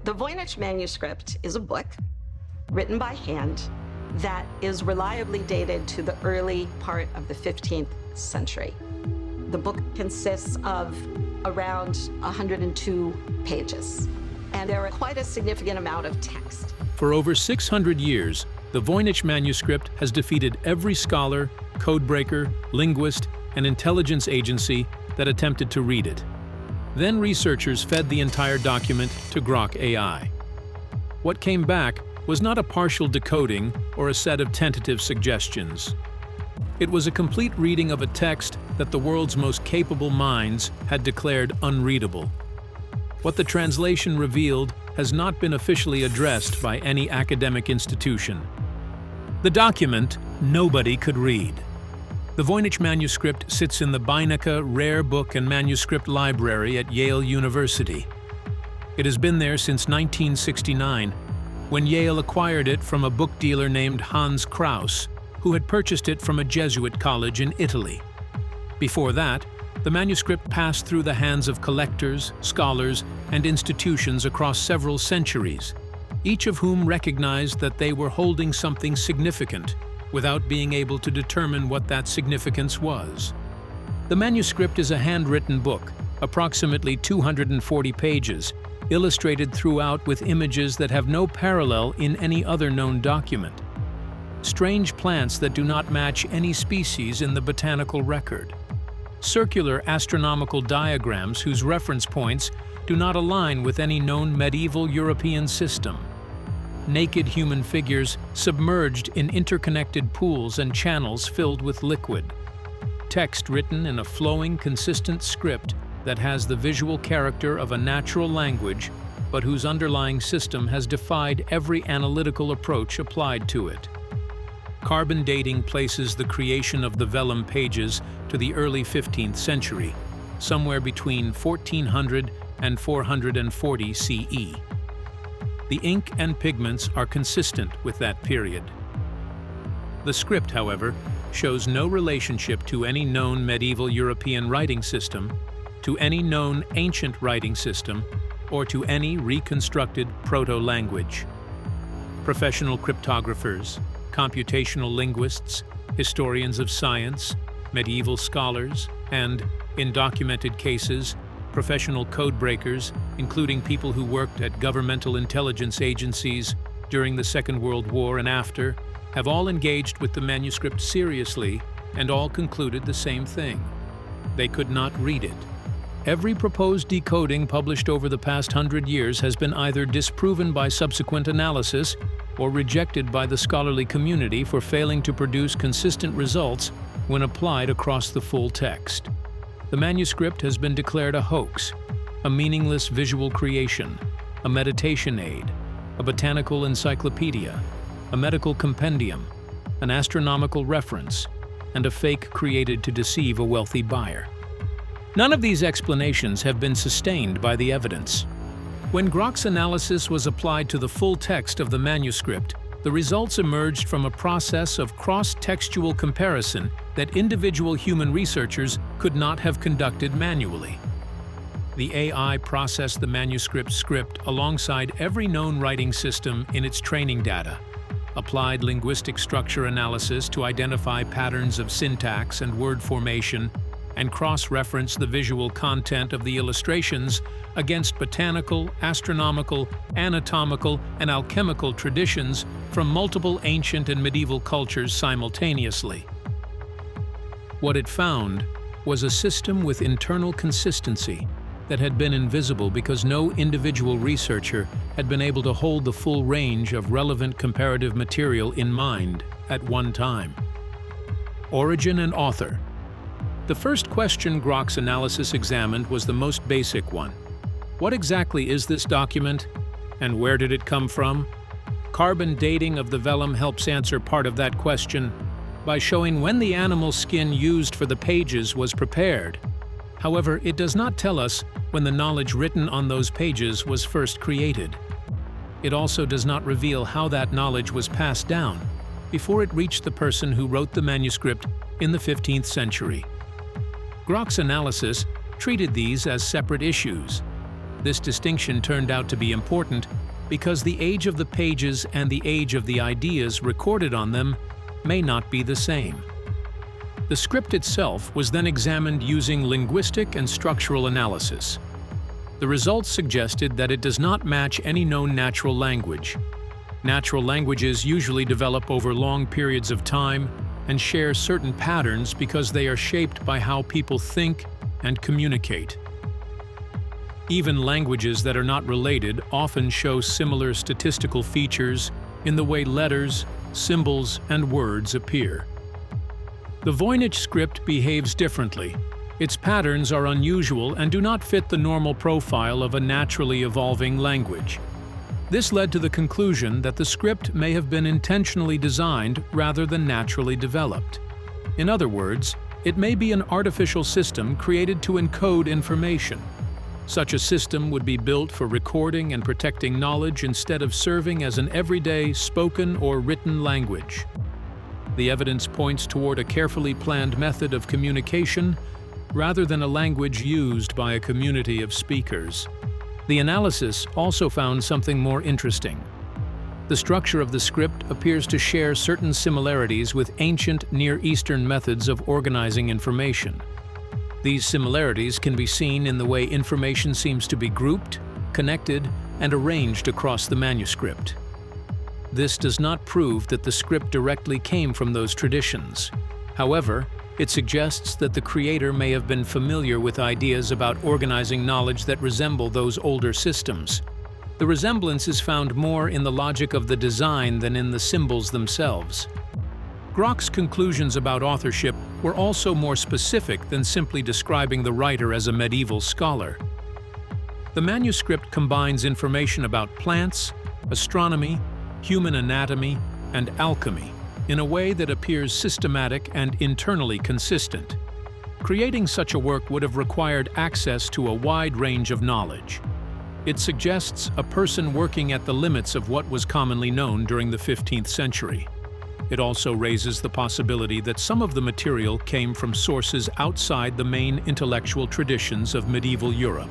The Voynich Manuscript is a book written by hand that is reliably dated to the early part of the 15th century. The book consists of around 102 pages, and there are quite a significant amount of text. For over 600 years, the Voynich Manuscript has defeated every scholar, codebreaker, linguist, and intelligence agency that attempted to read it. Then researchers fed the entire document to Grok AI. What came back was not a partial decoding or a set of tentative suggestions. It was a complete reading of a text that the world's most capable minds had declared unreadable. What the translation revealed has not been officially addressed by any academic institution. The document nobody could read. The Voynich Manuscript sits in the Botanical Rare Book and Manuscript Library at Yale University. It has been there since 1969, when Yale acquired it from a book dealer named Hans Kraus, who had purchased it from a Jesuit college in Italy. Before that, the manuscript passed through the hands of collectors, scholars, and institutions across several centuries, each of whom recognized that they were holding something significant without being able to determine what that significance was. The manuscript is a handwritten book, approximately 240 pages, illustrated throughout with images that have no parallel in any other known document. Strange plants that do not match any species in the botanical record. Circular astronomical diagrams whose reference points do not align with any known medieval European system. Naked human figures submerged in interconnected pools and channels filled with liquid. Text written in a flowing, consistent script that has the visual character of a natural language, but whose underlying system has defied every analytical approach applied to it. Carbon dating places the creation of the vellum pages to the early 15th century, somewhere between 1400 and 440 CE. The ink and pigments are consistent with that period. The script, however, shows no relationship to any known medieval European writing system, to any known ancient writing system, or to any reconstructed proto-language. Professional cryptographers, computational linguists, historians of science, medieval scholars, and, in documented cases, professional codebreakers, including people who worked at governmental intelligence agencies during the Second World War and after, have all engaged with the manuscript seriously and all concluded the same thing. They could not read it. Every proposed decoding published over the past 100 years has been either disproven by subsequent analysis or rejected by the scholarly community for failing to produce consistent results when applied across the full text. The manuscript has been declared a hoax, a meaningless visual creation, a meditation aid, a botanical encyclopedia, a medical compendium, an astronomical reference, and a fake created to deceive a wealthy buyer. None of these explanations have been sustained by the evidence. When Grok's analysis was applied to the full text of the manuscript, the results emerged from a process of cross-textual comparison that individual human researchers could not have conducted manually. The AI processed the manuscript script alongside every known writing system in its training data, applied linguistic structure analysis to identify patterns of syntax and word formation, and cross-reference the visual content of the illustrations against botanical, astronomical, anatomical, and alchemical traditions from multiple ancient and medieval cultures simultaneously. What it found was a system with internal consistency that had been invisible because no individual researcher had been able to hold the full range of relevant comparative material in mind at one time. Origin and author. The first question Grok's analysis examined was the most basic one. What exactly is this document, and where did it come from? Carbon dating of the vellum helps answer part of that question by showing when the animal skin used for the pages was prepared. However, it does not tell us when the knowledge written on those pages was first created. It also does not reveal how that knowledge was passed down before it reached the person who wrote the manuscript in the 15th century. Grok's analysis treated these as separate issues. This distinction turned out to be important because the age of the pages and the age of the ideas recorded on them may not be the same. The script itself was then examined using linguistic and structural analysis. The results suggested that it does not match any known natural language. Natural languages usually develop over long periods of time and share certain patterns because they are shaped by how people think and communicate. Even languages that are not related often show similar statistical features in the way letters, symbols, and words appear. The Voynich script behaves differently. Its patterns are unusual and do not fit the normal profile of a naturally evolving language. This led to the conclusion that the script may have been intentionally designed rather than naturally developed. In other words, it may be an artificial system created to encode information. Such a system would be built for recording and protecting knowledge instead of serving as an everyday spoken or written language. The evidence points toward a carefully planned method of communication rather than a language used by a community of speakers. The analysis also found something more interesting. The structure of the script appears to share certain similarities with ancient Near Eastern methods of organizing information. These similarities can be seen in the way information seems to be grouped, connected, and arranged across the manuscript. This does not prove that the script directly came from those traditions. However, it suggests that the creator may have been familiar with ideas about organizing knowledge that resemble those older systems. The resemblance is found more in the logic of the design than in the symbols themselves. Grok's conclusions about authorship were also more specific than simply describing the writer as a medieval scholar. The manuscript combines information about plants, astronomy, human anatomy, and alchemy in a way that appears systematic and internally consistent. Creating such a work would have required access to a wide range of knowledge. It suggests a person working at the limits of what was commonly known during the 15th century. It also raises the possibility that some of the material came from sources outside the main intellectual traditions of medieval Europe.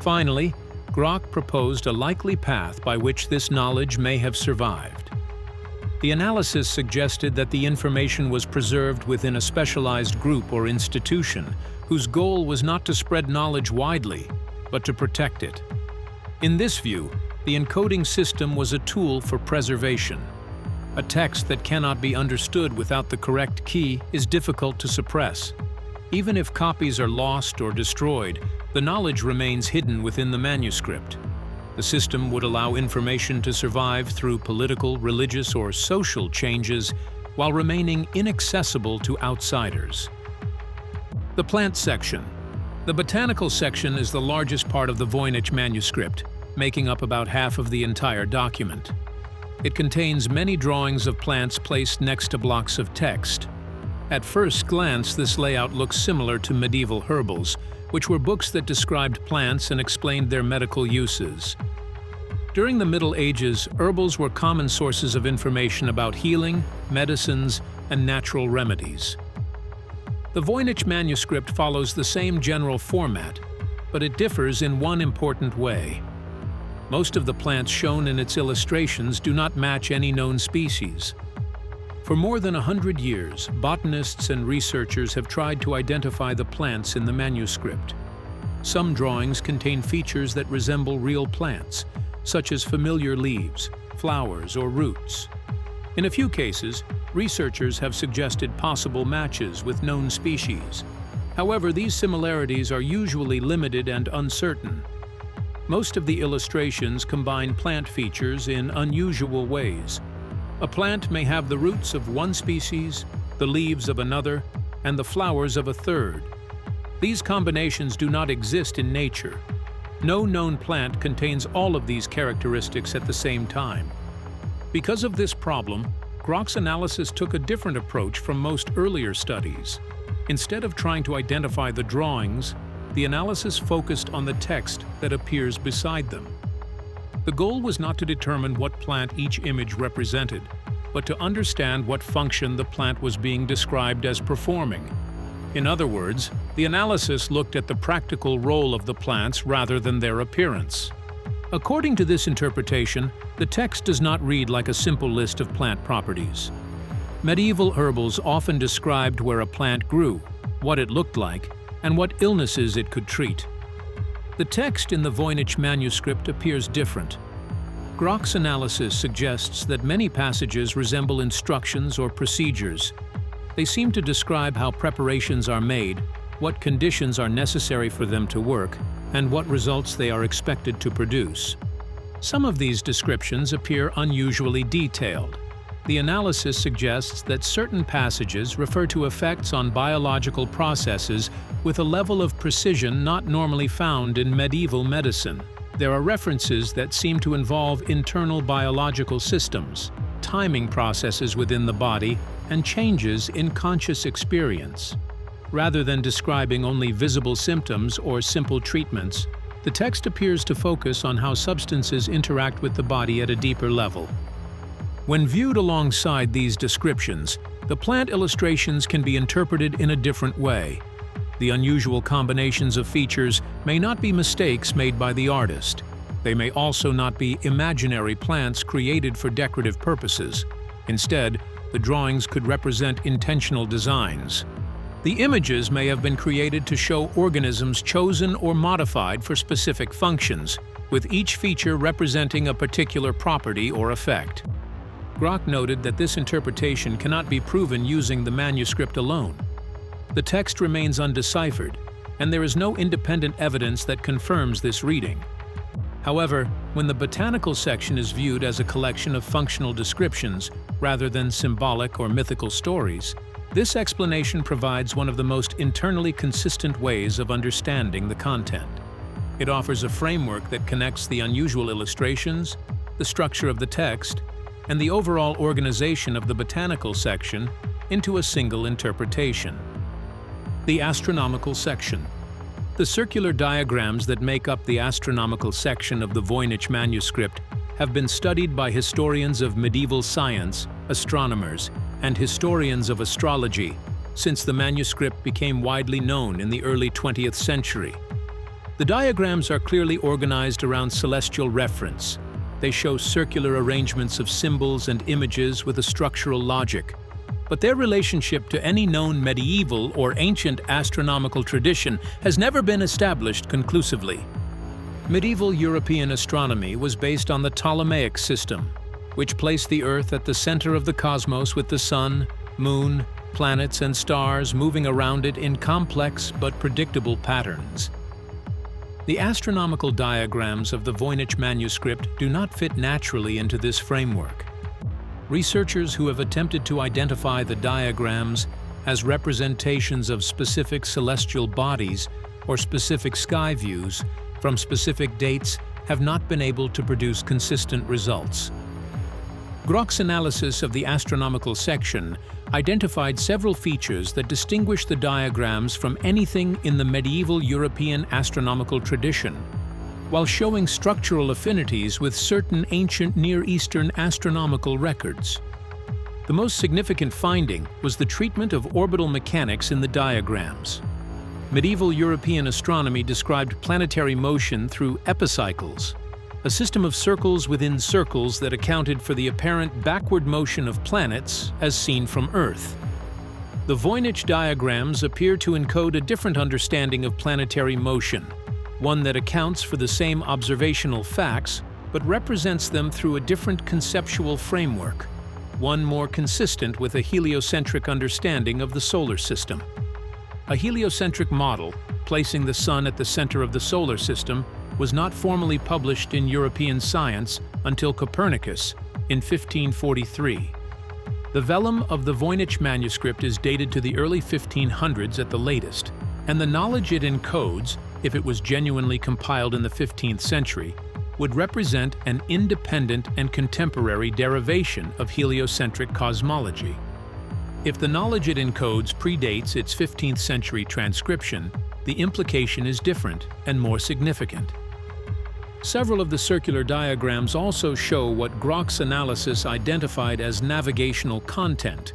Finally, Grok proposed a likely path by which this knowledge may have survived. The analysis suggested that the information was preserved within a specialized group or institution whose goal was not to spread knowledge widely, but to protect it. In this view, the encoding system was a tool for preservation. A text that cannot be understood without the correct key is difficult to suppress. Even if copies are lost or destroyed, the knowledge remains hidden within the manuscript. The system would allow information to survive through political, religious, or social changes while remaining inaccessible to outsiders. The plant section. The botanical section is the largest part of the Voynich manuscript, making up about half of the entire document. It contains many drawings of plants placed next to blocks of text. At first glance, this layout looks similar to medieval herbals, which were books that described plants and explained their medical uses. During the Middle Ages, herbals were common sources of information about healing, medicines, and natural remedies. The Voynich manuscript follows the same general format, but it differs in one important way. Most of the plants shown in its illustrations do not match any known species. For more than 100 years, botanists and researchers have tried to identify the plants in the manuscript. Some drawings contain features that resemble real plants, such as familiar leaves, flowers, or roots. In a few cases, researchers have suggested possible matches with known species. However, these similarities are usually limited and uncertain. Most of the illustrations combine plant features in unusual ways. A plant may have the roots of one species, the leaves of another, and the flowers of a third. These combinations do not exist in nature. No known plant contains all of these characteristics at the same time. Because of this problem, Grok's analysis took a different approach from most earlier studies. Instead of trying to identify the drawings, the analysis focused on the text that appears beside them. The goal was not to determine what plant each image represented, but to understand what function the plant was being described as performing. In other words, The analysis looked at the practical role of the plants rather than their appearance. According to this interpretation, the text does not read like a simple list of plant properties. Medieval herbals often described where a plant grew, what it looked like, and what illnesses it could treat. The text in the Voynich manuscript appears different. Grok's analysis suggests that many passages resemble instructions or procedures. They seem to describe how preparations are made, what conditions are necessary for them to work, and what results they are expected to produce. Some of these descriptions appear unusually detailed. The analysis suggests that certain passages refer to effects on biological processes with a level of precision not normally found in medieval medicine. There are references that seem to involve internal biological systems, timing processes within the body, and changes in conscious experience. Rather than describing only visible symptoms or simple treatments, the text appears to focus on how substances interact with the body at a deeper level. When viewed alongside these descriptions, the plant illustrations can be interpreted in a different way. The unusual combinations of features may not be mistakes made by the artist. They may also not be imaginary plants created for decorative purposes. Instead, the drawings could represent intentional designs. The images may have been created to show organisms chosen or modified for specific functions, with each feature representing a particular property or effect. Grok noted that this interpretation cannot be proven using the manuscript alone. The text remains undeciphered, and there is no independent evidence that confirms this reading. However, when the botanical section is viewed as a collection of functional descriptions rather than symbolic or mythical stories, this explanation provides one of the most internally consistent ways of understanding the content. It offers a framework that connects the unusual illustrations, the structure of the text, and the overall organization of the botanical section into a single interpretation. The astronomical section. The circular diagrams that make up the astronomical section of the Voynich manuscript have been studied by historians of medieval science, astronomers, and historians of astrology since the manuscript became widely known in the early 20th century. The diagrams are clearly organized around celestial reference. They show circular arrangements of symbols and images with a structural logic. But their relationship to any known medieval or ancient astronomical tradition has never been established conclusively. Medieval European astronomy was based on the Ptolemaic system, which placed the Earth at the center of the cosmos with the sun, moon, planets, and stars moving around it in complex but predictable patterns. The astronomical diagrams of the Voynich manuscript do not fit naturally into this framework. Researchers who have attempted to identify the diagrams as representations of specific celestial bodies or specific sky views from specific dates have not been able to produce consistent results. Grok's analysis of the astronomical section identified several features that distinguish the diagrams from anything in the medieval European astronomical tradition, while showing structural affinities with certain ancient Near Eastern astronomical records. The most significant finding was the treatment of orbital mechanics in the diagrams. Medieval European astronomy described planetary motion through epicycles, a system of circles within circles that accounted for the apparent backward motion of planets as seen from Earth. The Voynich diagrams appear to encode a different understanding of planetary motion, one that accounts for the same observational facts but represents them through a different conceptual framework, one more consistent with a heliocentric understanding of the solar system. A heliocentric model, placing the Sun at the center of the solar system, was not formally published in European science until Copernicus in 1543. The vellum of the Voynich manuscript is dated to the early 1500s at the latest, and the knowledge it encodes, if it was genuinely compiled in the 15th century, would represent an independent and contemporary derivation of heliocentric cosmology. If the knowledge it encodes predates its 15th century transcription, the implication is different and more significant. Several of the circular diagrams also show what Grok's analysis identified as navigational content.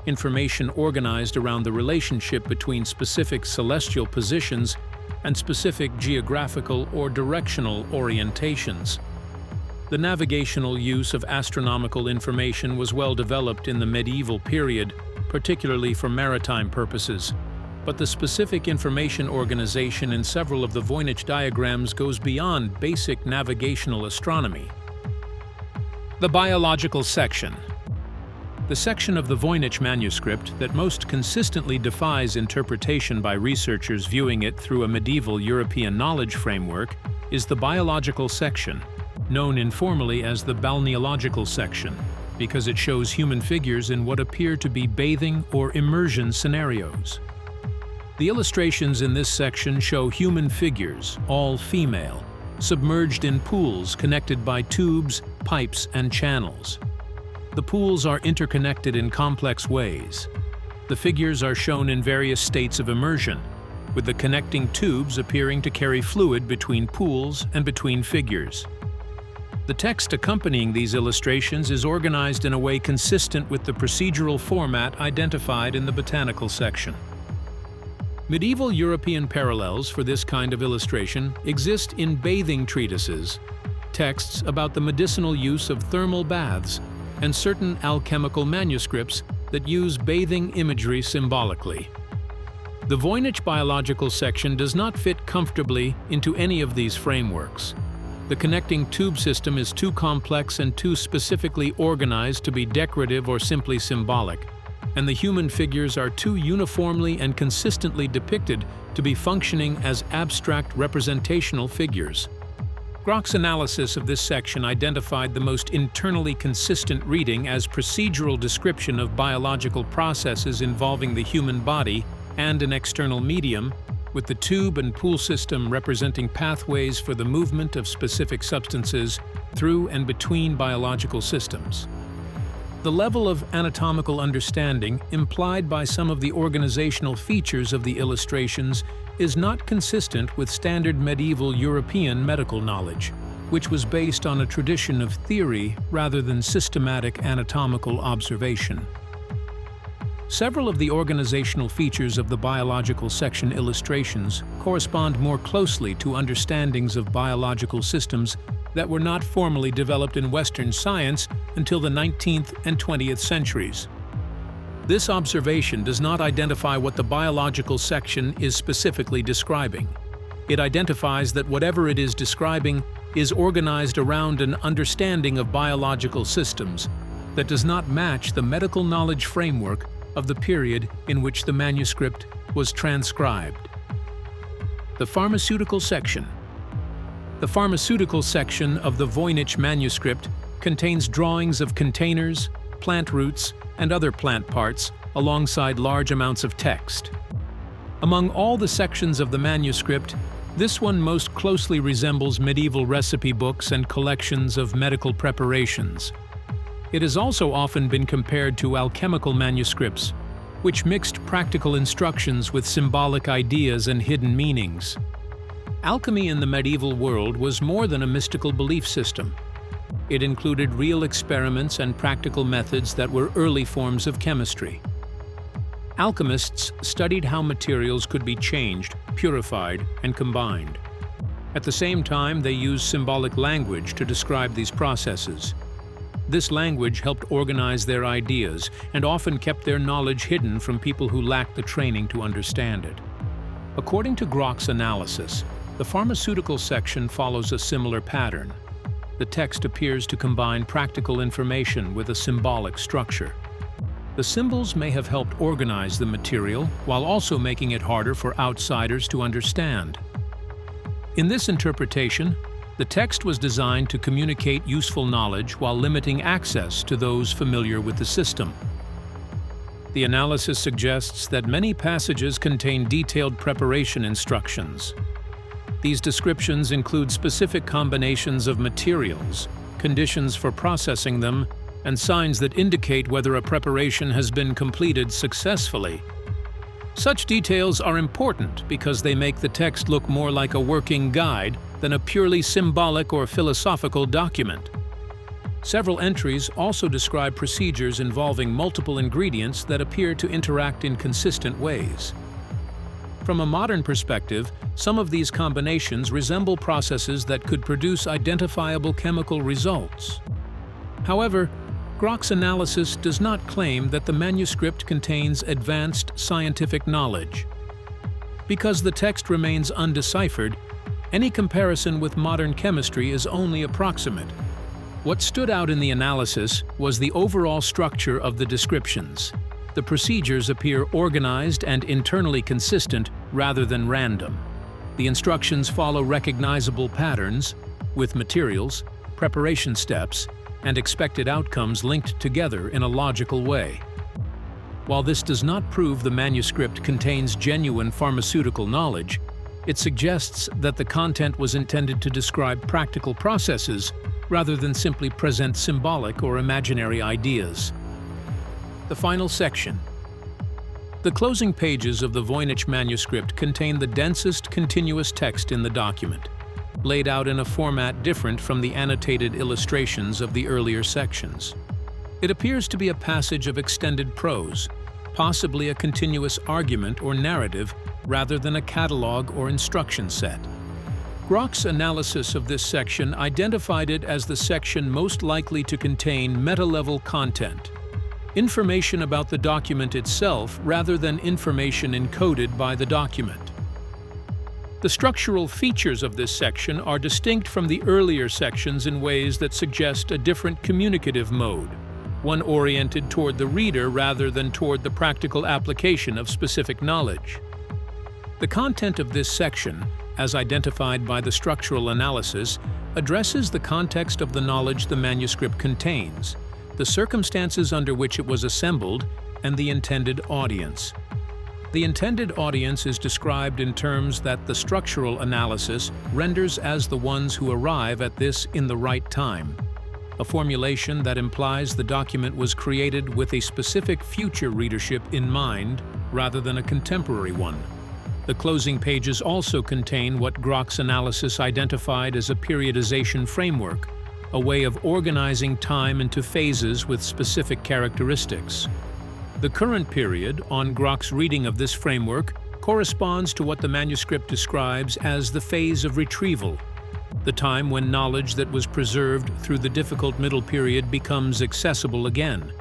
information organized around the relationship between specific celestial positions and specific geographical or directional orientations. The navigational use of astronomical information was well developed in the medieval period, particularly for maritime purposes, but the specific information organization in several of the Voynich diagrams goes beyond basic navigational astronomy. The biological section. The section of the Voynich manuscript that most consistently defies interpretation by researchers viewing it through a medieval European knowledge framework is the biological section, known informally as the balneological section, because it shows human figures in what appear to be bathing or immersion scenarios. The illustrations in this section show human figures, all female, submerged in pools connected by tubes, pipes, and channels. The pools are interconnected in complex ways. The figures are shown in various states of immersion, with the connecting tubes appearing to carry fluid between pools and between figures. The text accompanying these illustrations is organized in a way consistent with the procedural format identified in the Botanical section. Medieval European parallels for this kind of illustration exist in bathing treatises, texts about the medicinal use of thermal baths, and certain alchemical manuscripts that use bathing imagery symbolically. The Voynich biological section does not fit comfortably into any of these frameworks. The connecting tube system is too complex and too specifically organized to be decorative or simply symbolic, and the human figures are too uniformly and consistently depicted to be functioning as abstract representational figures. Grok's analysis of this section identified the most internally consistent reading as procedural description of biological processes involving the human body and an external medium, with the tube and pool system representing pathways for the movement of specific substances through and between biological systems. The level of anatomical understanding implied by some of the organizational features of the illustrations is not consistent with standard medieval European medical knowledge, which was based on a tradition of theory rather than systematic anatomical observation. Several of the organizational features of the biological section illustrations correspond more closely to understandings of biological systems that were not formally developed in Western science until the 19th and 20th centuries. This observation does not identify what the biological section is specifically describing. It identifies that whatever it is describing is organized around an understanding of biological systems that does not match the medical knowledge framework of the period in which the manuscript was transcribed. The Pharmaceutical section. The Pharmaceutical section of the Voynich manuscript contains drawings of containers, plant roots, and other plant parts alongside large amounts of text. Among all the sections of the manuscript, this one most closely resembles medieval recipe books and collections of medical preparations. It has also often been compared to alchemical manuscripts, which mixed practical instructions with symbolic ideas and hidden meanings. Alchemy in the medieval world was more than a mystical belief system. It included real experiments and practical methods that were early forms of chemistry. Alchemists studied how materials could be changed, purified, and combined. At the same time, they used symbolic language to describe these processes. This language helped organize their ideas and often kept their knowledge hidden from people who lacked the training to understand it. According to Grok's analysis, the pharmaceutical section follows a similar pattern. The text appears to combine practical information with a symbolic structure. The symbols may have helped organize the material while also making it harder for outsiders to understand. In this interpretation, the text was designed to communicate useful knowledge while limiting access to those familiar with the system. The analysis suggests that many passages contain detailed preparation instructions. These descriptions include specific combinations of materials, conditions for processing them, and signs that indicate whether a preparation has been completed successfully. Such details are important because they make the text look more like a working guide than a purely symbolic or philosophical document. Several entries also describe procedures involving multiple ingredients that appear to interact in consistent ways. From a modern perspective, some of these combinations resemble processes that could produce identifiable chemical results. However, Grok's analysis does not claim that the manuscript contains advanced scientific knowledge. Because the text remains undeciphered, any comparison with modern chemistry is only approximate. What stood out in the analysis was the overall structure of the descriptions. The procedures appear organized and internally consistent rather than random. The instructions follow recognizable patterns, with materials, preparation steps, and expected outcomes linked together in a logical way. While this does not prove the manuscript contains genuine pharmaceutical knowledge, it suggests that the content was intended to describe practical processes rather than simply present symbolic or imaginary ideas. The final section. The closing pages of the Voynich Manuscript contain the densest continuous text in the document, laid out in a format different from the annotated illustrations of the earlier sections. It appears to be a passage of extended prose, possibly a continuous argument or narrative rather than a catalog or instruction set. Grok's analysis of this section identified it as the section most likely to contain meta-level content, information about the document itself rather than information encoded by the document. The structural features of this section are distinct from the earlier sections in ways that suggest a different communicative mode, one oriented toward the reader rather than toward the practical application of specific knowledge. The content of this section, as identified by the structural analysis, addresses the context of the knowledge the manuscript contains, the circumstances under which it was assembled, and the intended audience. The intended audience is described in terms that the structural analysis renders as the ones who arrive at this in the right time, a formulation that implies the document was created with a specific future readership in mind rather than a contemporary one. The closing pages also contain what Grok's analysis identified as a periodization framework, a way of organizing time into phases with specific characteristics. The current period on Grok's reading of this framework corresponds to what the manuscript describes as the phase of retrieval, the time when knowledge that was preserved through the difficult middle period becomes accessible again.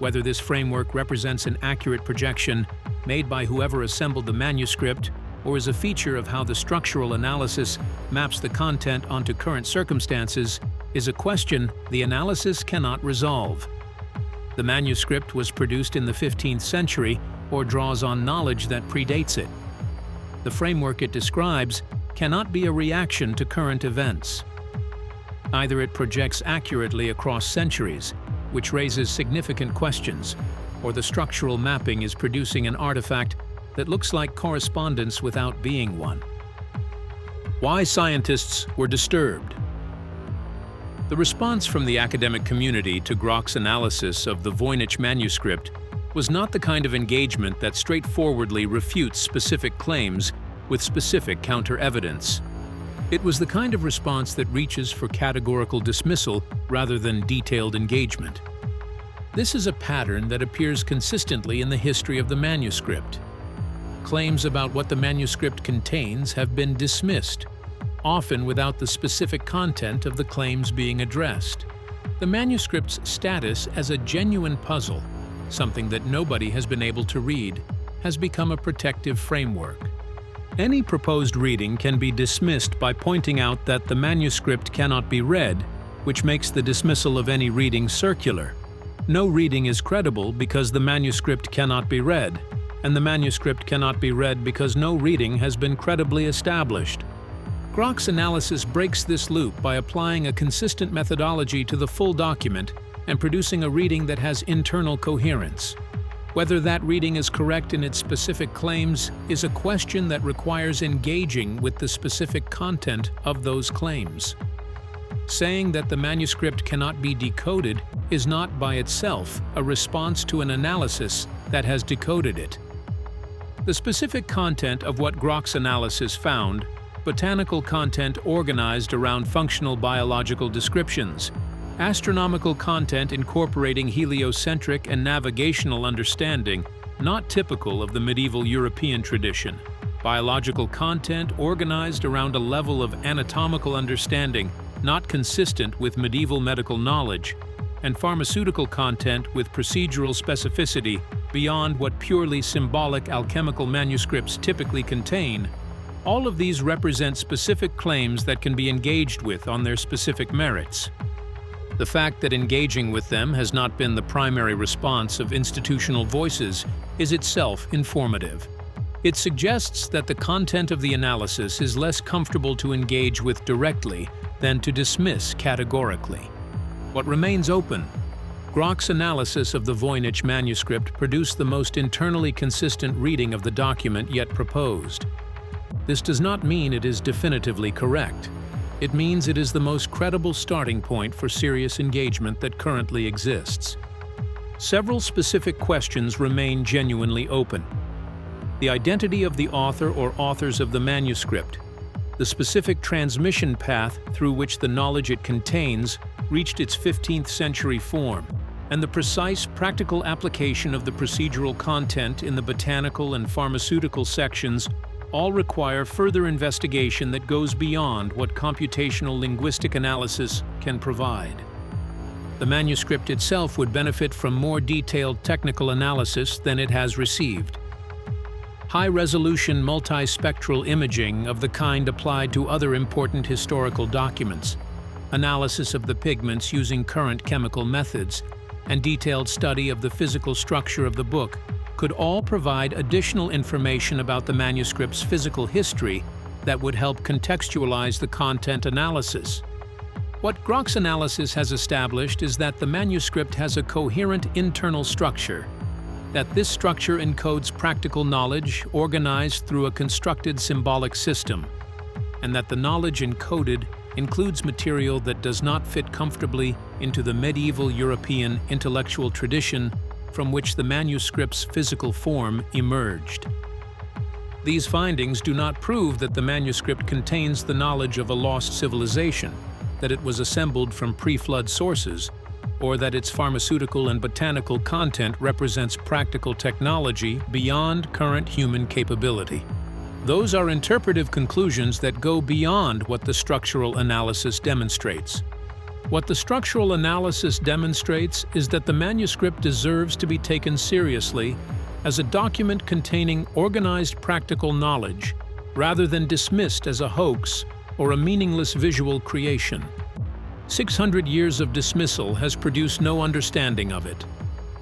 Whether this framework represents an accurate projection made by whoever assembled the manuscript or is a feature of how the structural analysis maps the content onto current circumstances is a question the analysis cannot resolve. The manuscript was produced in the 15th century or draws on knowledge that predates it. The framework it describes cannot be a reaction to current events. Either it projects accurately across centuries, which raises significant questions, or the structural mapping is producing an artifact that looks like correspondence without being one. Why scientists were disturbed. The response from the academic community to Grok's analysis of the Voynich Manuscript was not the kind of engagement that straightforwardly refutes specific claims with specific counter-evidence. It was the kind of response that reaches for categorical dismissal rather than detailed engagement. This is a pattern that appears consistently in the history of the manuscript. Claims about what the manuscript contains have been dismissed, often without the specific content of the claims being addressed. The manuscript's status as a genuine puzzle, something that nobody has been able to read, has become a protective framework. Any proposed reading can be dismissed by pointing out that the manuscript cannot be read, which makes the dismissal of any reading circular. No reading is credible because the manuscript cannot be read, and the manuscript cannot be read because no reading has been credibly established. Grok's analysis breaks this loop by applying a consistent methodology to the full document and producing a reading that has internal coherence. Whether that reading is correct in its specific claims is a question that requires engaging with the specific content of those claims. Saying that the manuscript cannot be decoded is not by itself a response to an analysis that has decoded it. The specific content of what Grok's analysis found, botanical content organized around functional biological descriptions, astronomical content incorporating heliocentric and navigational understanding, not typical of the medieval European tradition, biological content organized around a level of anatomical understanding not consistent with medieval medical knowledge, and pharmaceutical content with procedural specificity beyond what purely symbolic alchemical manuscripts typically contain. All of these represent specific claims that can be engaged with on their specific merits. The fact that engaging with them has not been the primary response of institutional voices is itself informative. It suggests that the content of the analysis is less comfortable to engage with directly than to dismiss categorically. What remains open? Grok's analysis of the Voynich manuscript produced the most internally consistent reading of the document yet proposed. This does not mean it is definitively correct. It means it is the most credible starting point for serious engagement that currently exists. Several specific questions remain genuinely open. The identity of the author or authors of the manuscript, the specific transmission path through which the knowledge it contains reached its 15th century form, and the precise practical application of the procedural content in the botanical and pharmaceutical sections all require further investigation that goes beyond what computational linguistic analysis can provide. The manuscript itself would benefit from more detailed technical analysis than it has received. High-resolution multispectral imaging of the kind applied to other important historical documents, analysis of the pigments using current chemical methods, and detailed study of the physical structure of the book could all provide additional information about the manuscript's physical history that would help contextualize the content analysis. What Grok's analysis has established is that the manuscript has a coherent internal structure, that this structure encodes practical knowledge organized through a constructed symbolic system, and that the knowledge encoded includes material that does not fit comfortably into the medieval European intellectual tradition from which the manuscript's physical form emerged. These findings do not prove that the manuscript contains the knowledge of a lost civilization, that it was assembled from pre-flood sources, or that its pharmaceutical and botanical content represents practical technology beyond current human capability. Those are interpretive conclusions that go beyond what the structural analysis demonstrates. What the structural analysis demonstrates is that the manuscript deserves to be taken seriously as a document containing organized practical knowledge, rather than dismissed as a hoax or a meaningless visual creation. 600 years of dismissal has produced no understanding of it.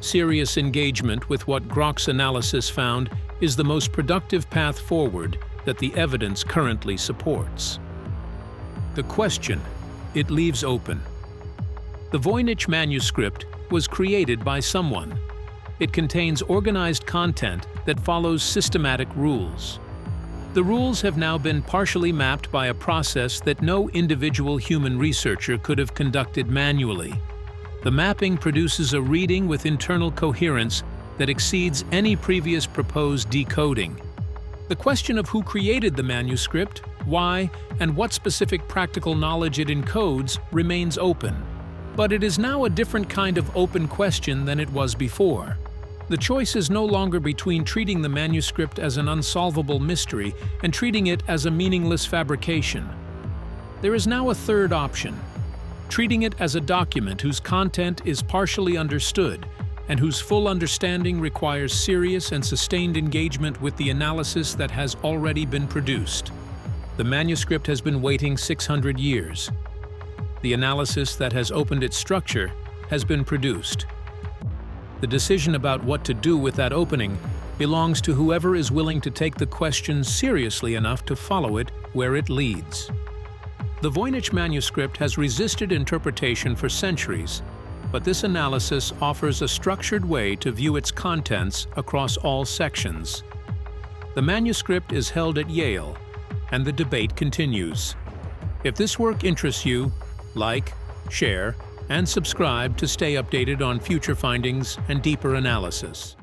Serious engagement with what Grok's analysis found is the most productive path forward that the evidence currently supports. The question it leaves open. The Voynich manuscript was created by someone. It contains organized content that follows systematic rules. The rules have now been partially mapped by a process that no individual human researcher could have conducted manually. The mapping produces a reading with internal coherence that exceeds any previous proposed decoding. The question of who created the manuscript, why, and what specific practical knowledge it encodes remains open. But it is now a different kind of open question than it was before. The choice is no longer between treating the manuscript as an unsolvable mystery and treating it as a meaningless fabrication. There is now a third option, treating it as a document whose content is partially understood and whose full understanding requires serious and sustained engagement with the analysis that has already been produced. The manuscript has been waiting 600 years. The analysis that has opened its structure has been produced. The decision about what to do with that opening belongs to whoever is willing to take the question seriously enough to follow it where it leads. The Voynich manuscript has resisted interpretation for centuries, but this analysis offers a structured way to view its contents across all sections. The manuscript is held at Yale, and the debate continues. If this work interests you, like, share, and subscribe to stay updated on future findings and deeper analysis.